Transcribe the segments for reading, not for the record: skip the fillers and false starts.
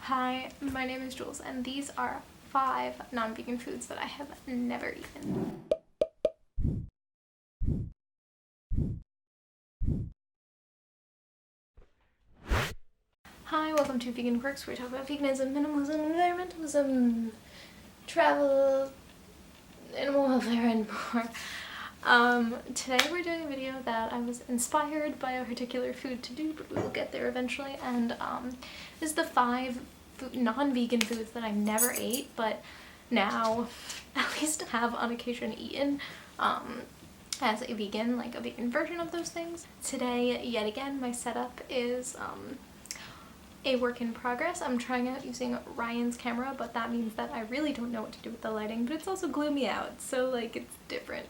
Hi, my name is Jules, and these are 5 non-vegan foods that I have never eaten. Hi, welcome to Vegan Quirks, where we talk about veganism, minimalism, environmentalism, travel, animal welfare, and more. Today we're doing a video that I was inspired by a particular food to do, but we will get there eventually, and this is the 5 non-vegan foods that I never ate, but now at least have on occasion eaten as a vegan, like a vegan version of those things. Today, yet again, my setup is a work in progress. I'm trying out using Ryan's camera, but that means that I really don't know what to do with the lighting, but it's also gloomy out, so like it's different.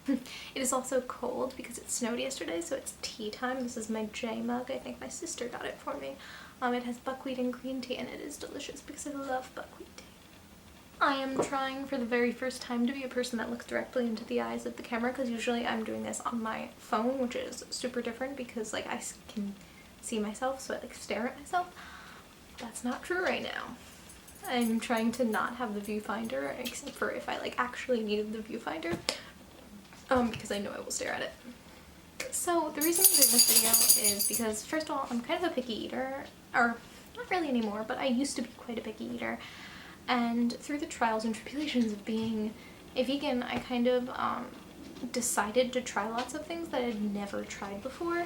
It is also cold because it snowed yesterday, so it's tea time. This is my J mug. I think my sister got it for me. It has buckwheat and green tea, and it is delicious because I love buckwheat tea. I am trying for the very first time to be a person that looks directly into the eyes of the camera, because usually I'm doing this on my phone, which is super different because like I can see myself, so I like stare at myself. That's not true right now. I'm trying to not have the viewfinder, except for if I like actually needed the viewfinder, because I know I will stare at it. So the reason I'm doing this video is because, first of all, I'm kind of a picky eater, or not really anymore, but I used to be quite a picky eater, and through the trials and tribulations of being a vegan, I kind of decided to try lots of things that I had never tried before.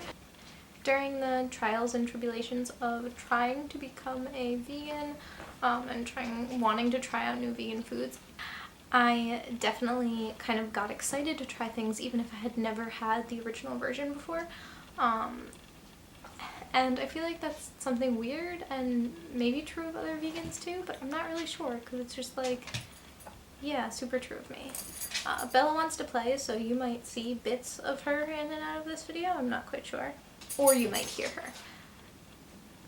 During the trials and tribulations of trying to become a vegan and wanting to try out new vegan foods, I definitely kind of got excited to try things even if I had never had the original version before. And I feel like that's something weird and maybe true of other vegans too, but I'm not really sure because it's just like, yeah, super true of me. Bella wants to play, so you might see bits of her in and out of this video, I'm not quite sure. Or you might hear her.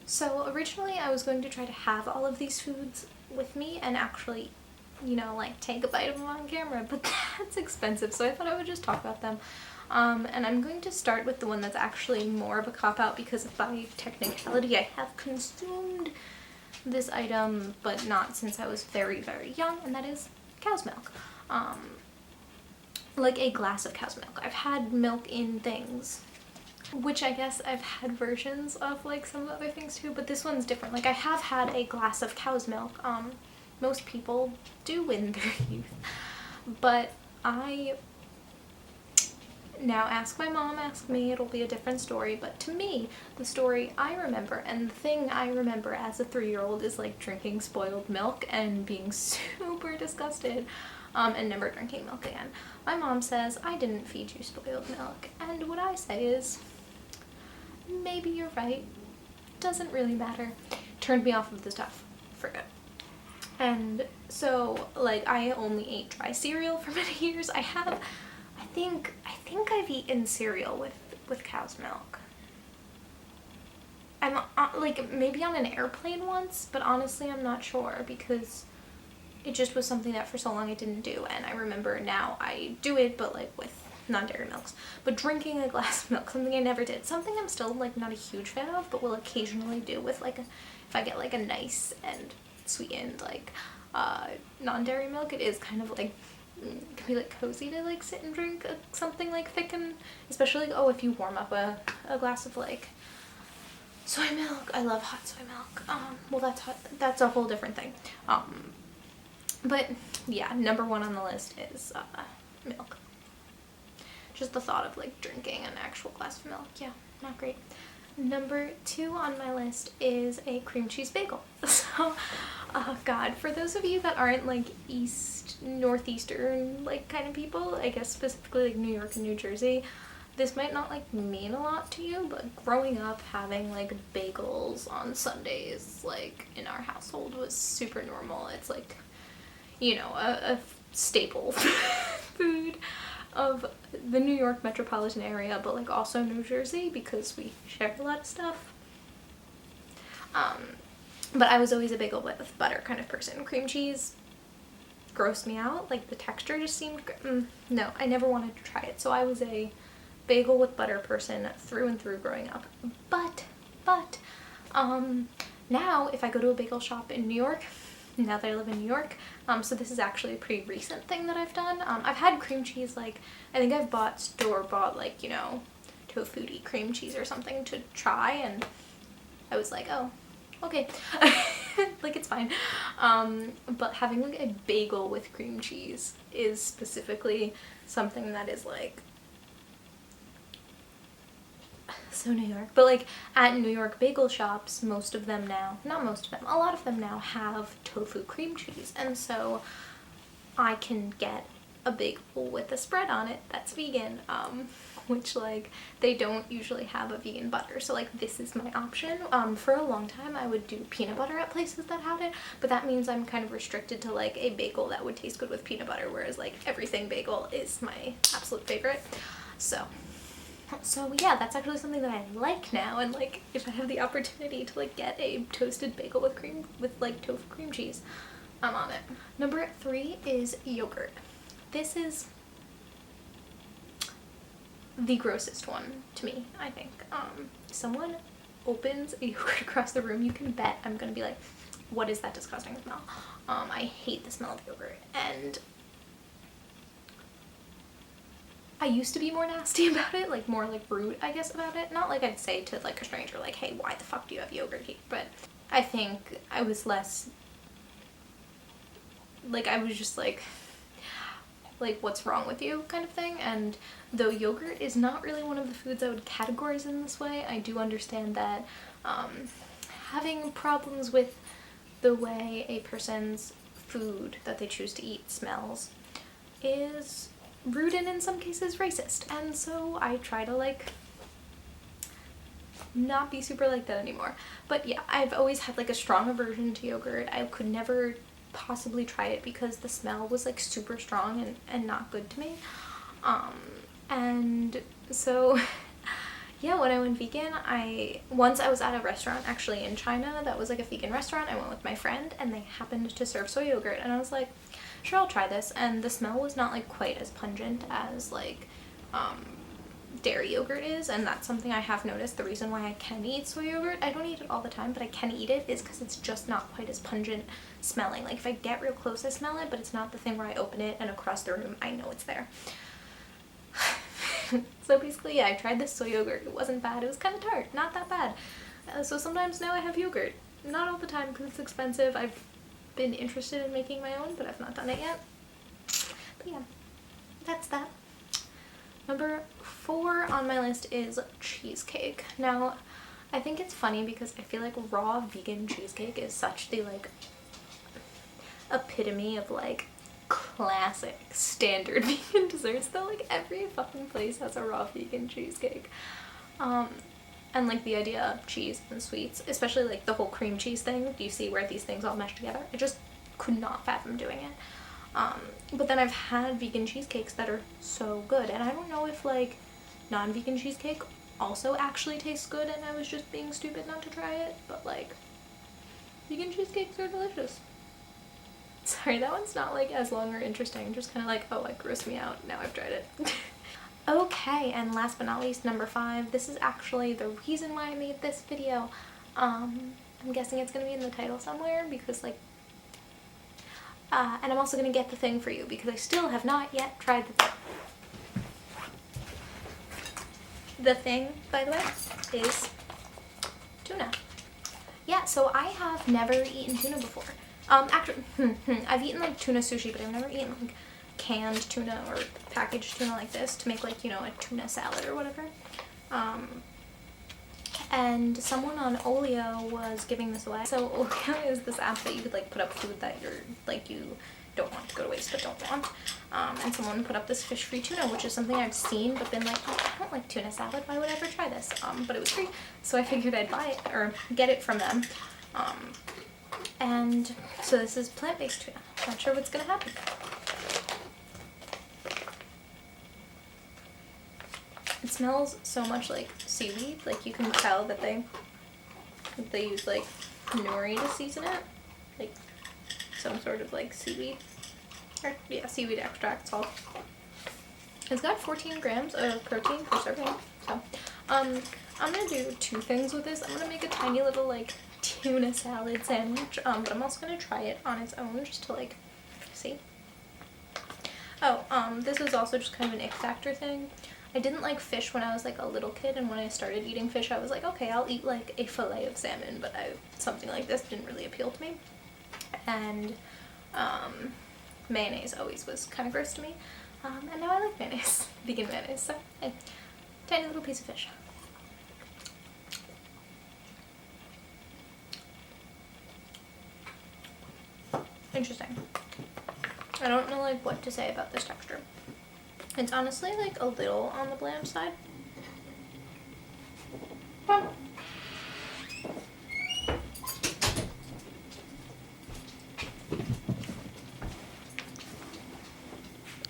So originally I was going to try to have all of these foods with me and actually, you know, like take a bite of them on camera, but that's expensive, so I thought I would just talk about them. And I'm going to start with the one that's actually more of a cop-out because by technicality I have consumed this item, but not since I was very, very young, and that is cow's milk. Like a glass of cow's milk. I've had milk in things, which I guess I've had versions of like some other things too, but this one's different. Like I have had a glass of cow's milk. Most people do in their youth, but I now ask my mom, ask me, it'll be a different story, but to me, the story I remember and the thing I remember as a 3-year-old is like drinking spoiled milk and being super disgusted and never drinking milk again. My mom says, I didn't feed you spoiled milk, and what I say is, maybe you're right, doesn't really matter. Turned me off of the stuff for good. And so like I only ate dry cereal for many years. I think I've eaten cereal with cow's milk. I'm like maybe on an airplane once, but honestly I'm not sure because it just was something that for so long I didn't do, and I remember now I do it, but like with non-dairy milks. But drinking a glass of milk, something I never did, something I'm still like not a huge fan of, but will occasionally do with like if I get like a nice and sweetened like non-dairy milk, it is kind of like it can be like cozy to like sit and drink something like thick, and especially if you warm up a glass of like soy milk. I love hot soy milk. Well, that's a whole different thing. But yeah, number 1 on the list is milk. Just the thought of like drinking an actual glass of milk, yeah, not great. Number 2 on my list is a cream cheese bagel. So, oh god, for those of you that aren't like northeastern like kind of people, I guess specifically like New York and New Jersey, this might not like mean a lot to you, but growing up having like bagels on Sundays like in our household was super normal. It's like, you know, a staple food of the New York metropolitan area, but like also New Jersey because we share a lot of stuff. But I was always a bagel with butter kind of person. Cream cheese grossed me out, like the texture just seemed no, I never wanted to try it, so I was a bagel with butter person through and through growing up. But now if I go to a bagel shop in New York, now that I live in New York, so this is actually a pretty recent thing that I've done. I've had cream cheese, like, I think I've bought store-bought, like, you know, tofu-y cream cheese or something to try, and I was like, oh, okay. Like, it's fine. But having like a bagel with cream cheese is specifically something that is like so New York. But like at New York bagel shops, most of them now, not most of them, a lot of them now have tofu cream cheese, and so I can get a bagel with a spread on it that's vegan, which like they don't usually have a vegan butter, so like this is my option. For a long time I would do peanut butter at places that had it, but that means I'm kind of restricted to like a bagel that would taste good with peanut butter, whereas like everything bagel is my absolute favorite. So yeah, that's actually something that I like now, and like if I have the opportunity to like get a toasted bagel with like tofu cream cheese, I'm on it. Number 3 is yogurt. This is the grossest one to me, I think. Someone opens a yogurt across the room, you can bet I'm gonna be like, what is that disgusting smell? I hate the smell of yogurt, and I used to be more nasty about it, like more like rude, I guess, about it. Not like I'd say to like a stranger like, hey, why the fuck do you have yogurt here? But I think I was less like, I was just like what's wrong with you kind of thing. And though yogurt is not really one of the foods I would categorize in this way, I do understand that having problems with the way a person's food that they choose to eat smells is rude and in some cases racist, and so I try to like not be super like that anymore. But yeah, I've always had like a strong aversion to yogurt. I could never possibly try it because the smell was like super strong and not good to me. And so yeah, when I went vegan, once I was at a restaurant actually in China that was like a vegan restaurant. I went with my friend and they happened to serve soy yogurt, and I was like, sure, I'll try this. And the smell was not like quite as pungent as like dairy yogurt is, and that's something I have noticed. The reason why I can eat soy yogurt, I don't eat it all the time, but I can eat it, is because it's just not quite as pungent smelling. Like if I get real close I smell it, but it's not the thing where I open it and across the room I know it's there. So basically, yeah, I tried this soy yogurt. It wasn't bad. It was kind of tart, not that bad. So sometimes now I have yogurt. Not all the time because it's expensive. I've been interested in making my own, but I've not done it yet. But yeah, that's that. Number 4 on my list is cheesecake. Now, I think it's funny because I feel like raw vegan cheesecake is such the like epitome of like classic standard vegan desserts, though. Like every fucking place has a raw vegan cheesecake. And like the idea of cheese and sweets, especially like the whole cream cheese thing, do you see where these things all mesh together? I just could not fathom doing it. But then I've had vegan cheesecakes that are so good, and I don't know if like non-vegan cheesecake also actually tastes good and I was just being stupid not to try it, but like vegan cheesecakes are delicious. Sorry, that one's not like as long or interesting, just kind of like, oh, it grossed me out, now I've tried it. Okay, and last but not least, number 5. This is actually the reason why I made this video. I'm guessing it's gonna be in the title somewhere because like and I'm also gonna get the thing for you because I still have not yet tried the thing. The thing, by the way, is tuna. Yeah, so I have never eaten tuna before. Actually, I've eaten like tuna sushi, but I've never eaten like canned tuna or packaged tuna like this to make like, you know, a tuna salad or whatever. And someone on Olio was giving this away. So Olio is this app that you could like put up food that you're like, you don't want to go to waste but don't want. And someone put up this fish-free tuna, which is something I've seen but been like, oh, I don't like tuna salad, why would I ever try this? But it was free, so I figured I'd buy it or get it from them. And so this is plant-based tuna. Not sure what's gonna happen. It smells so much like seaweed, like you can tell that they use like nori to season it, like some sort of like seaweed, or yeah, seaweed extract salt. It's got 14 grams of protein per serving, so I'm gonna do 2 things with this. I'm gonna make a tiny little like tuna salad sandwich, but I'm also going to try it on its own just to like see. Oh, this is also just kind of an ick factor thing. I didn't like fish when I was like a little kid, and when I started eating fish I was like, okay, I'll eat like a fillet of salmon, but something like this didn't really appeal to me. And mayonnaise always was kind of gross to me, and now I like mayonnaise, vegan mayonnaise, so hey, tiny little piece of fish. Interesting. I don't know like what to say about this texture. It's honestly like a little on the bland side.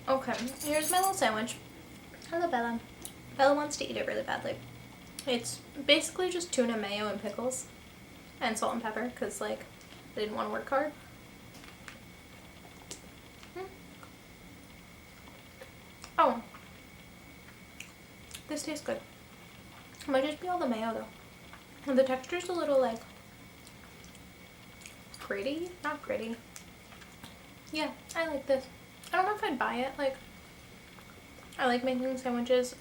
Okay, here's my little sandwich. Hello, Bella. Bella wants to eat it really badly. It's basically just tuna, mayo, and pickles. And salt and pepper, because like, I didn't want to work hard. Oh. This tastes good. It might just be all the mayo though. And the texture's a little like gritty? Not gritty. Yeah, I like this. I don't know if I'd buy it. Like, I like making sandwiches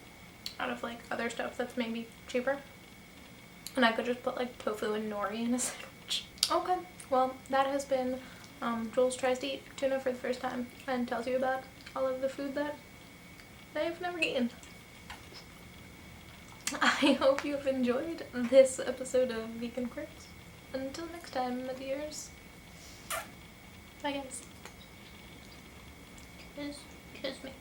out of like other stuff that's maybe cheaper. And I could just put like tofu and nori in a sandwich. Okay, well that has been Jules tries to eat tuna for the first time and tells you about all of the food that they've never eaten. I hope you've enjoyed this episode of Vegan Quirks. Until next time, my dears. Bye guys. Kiss me.